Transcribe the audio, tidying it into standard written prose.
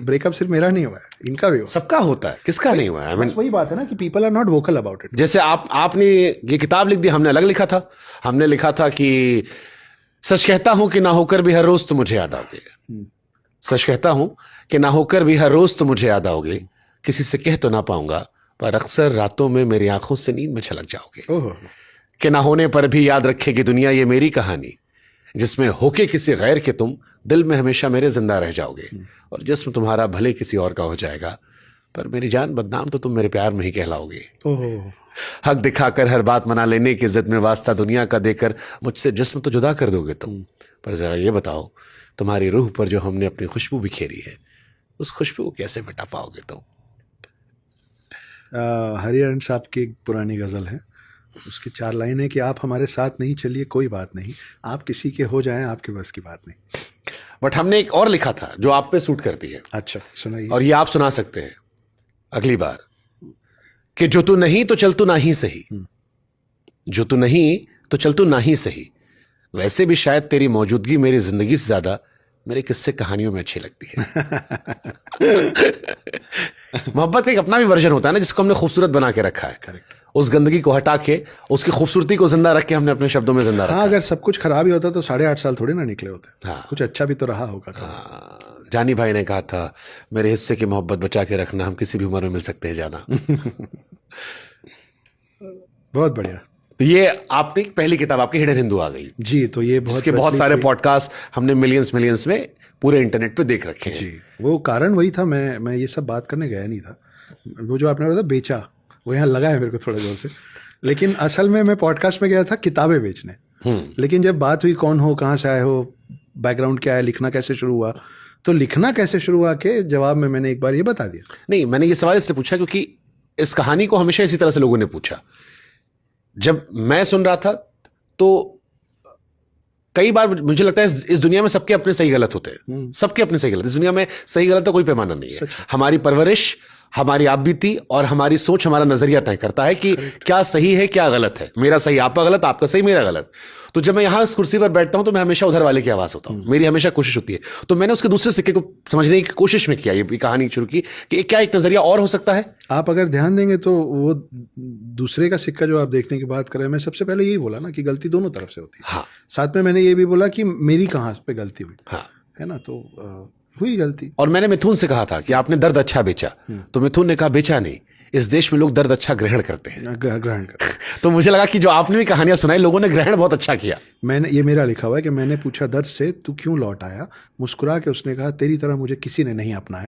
Breakup सिर्फ मेरा नहीं हुआ है, इनका भी हुआ, सबका होता है, किसका नहीं हुआ है? वही बात है ना कि people are not vocal about it. जैसे आपने ये किताब लिख दी, हमने अलग लिखा था। हमने लिखा था कि सच कहता हूं कि ना होकर भी हर रोज तो मुझे याद आओगे। सच कहता हूं कि ना होकर भी हर रोज तो मुझे याद आओगे, किसी से कह तो ना पाऊंगा पर अक्सर रातों में मेरी आंखों से नींद में छलक जाओगे। कि ना होने पर भी याद रखेगी दुनिया ये मेरी कहानी, जिसमें होके किसी गैर के तुम दिल में हमेशा मेरे जिंदा रह जाओगे। और जिस्म तुम्हारा भले किसी और का हो जाएगा, पर मेरी जान बदनाम तो तुम मेरे प्यार में ही कहलाओगे। हक दिखाकर हर बात मना लेने की जिद में वास्ता दुनिया का देकर मुझसे जिस्म तो जुदा कर दोगे तुम, पर जरा ये बताओ तुम्हारी रूह पर जो हमने अपनी खुशबू बिखेरी है, उस खुशबू को कैसे मिटा पाओगे तुम? हरिहरन साहब की एक पुरानी गज़ल है, उसकी 4 लाइन है कि आप हमारे साथ नहीं चलिए कोई बात नहीं, आप किसी के हो जाएं आपके बस की बात नहीं। बट हमने एक और लिखा था जो आप पे सूट करती है। अच्छा सुनाइए। और ये आप सुना सकते हैं अगली बार, कि जो तू नहीं तो चल तू ना ही सही, जो तू नहीं तो चल तू ना ही सही, वैसे भी शायद तेरी मौजूदगी मेरी जिंदगी से ज्यादा मेरे किस्से कहानियों में अच्छी लगती है। मोहब्बत का एक अपना भी वर्जन होता है ना, जिसको हमने खूबसूरत बना के रखा है। करेक्ट। उस गंदगी को हटा के उसकी खूबसूरती को जिंदा रख के हमने अपने शब्दों में जिंदा रखा। हाँ, अगर सब कुछ खराब ही होता तो 8.5 साल थोड़ी ना निकले होते। हाँ। कुछ अच्छा भी तो रहा होगा। जानी भाई ने कहा था, मेरे हिस्से की मोहब्बत बचा के रखना, हम किसी भी उम्र में मिल सकते हैं जाना। बहुत बढ़िया। तो ये आपने पहली किताब आपकी हिडन हिंदू आ गई जी, तो ये बहुत इसके बहुत सारे पॉडकास्ट हमने मिलियंस में पूरे इंटरनेट पे देख रखे हैं। जी, वो कारण वही था, मैं ये सब बात करने गया नहीं था। वो जो आपने बोला था बेचा, वो यहाँ लगा है मेरे को थोड़ा जोर से, लेकिन असल में मैं पॉडकास्ट में गया था किताबें बेचने। लेकिन जब बात हुई कौन हो, कहाँ से आए हो, बैकग्राउंड क्या है, लिखना कैसे शुरू हुआ, तो लिखना कैसे शुरू हुआ के जवाब में मैंने एक बार ये बता दिया। नहीं, मैंने ये सवाल इसलिए पूछा क्योंकि इस कहानी को हमेशा इसी तरह से लोगों ने पूछा। जब मैं सुन रहा था तो कई बार मुझे लगता है इस दुनिया में सबके अपने सही गलत होते हैं, सबके अपने सही गलत। इस दुनिया में सही गलत का कोई पैमाना नहीं है। हमारी परवरिश, हमारी आपबीती और हमारी सोच, हमारा नजरिया तय करता है कि क्या सही है क्या गलत है। मेरा सही आपका गलत, आपका सही मेरा गलत। तो जब मैं यहां इस कुर्सी पर बैठता हूं तो मैं हमेशा उधर वाले की आवाज होता हूं, मेरी हमेशा कोशिश होती है। तो मैंने उसके दूसरे सिक्के को समझने की कोशिश में किया, ये कहानी शुरू की कि क्या एक नजरिया और हो सकता है। आप अगर ध्यान देंगे तो वो दूसरे का सिक्का जो आप देखने की बात कर रहे हैं, मैं सबसे पहले यही बोला ना कि गलती दोनों तरफ से होती है। हाँ। साथ में मैंने ये भी बोला कि मेरी कहाँ पे गलती हुई। हाँ, है ना, तो हुई गलती। और मैंने मिथुन से कहा था कि आपने दर्द अच्छा बेचा, तो मिथुन ने कहा बेचा नहीं, इस देश में लोग दर्द अच्छा ग्रहण करते हैं। ग्रहण करते तो मुझे लगा कि जो आपने भी कहानियां सुनाई, लोगों ने ग्रहण बहुत अच्छा किया। मैंने, ये मेरा लिखा हुआ है कि मैंने पूछा दर्द से तू क्यों लौट आया, मुस्कुरा के उसने कहा तेरी तरह मुझे किसी ने नहीं अपनाया।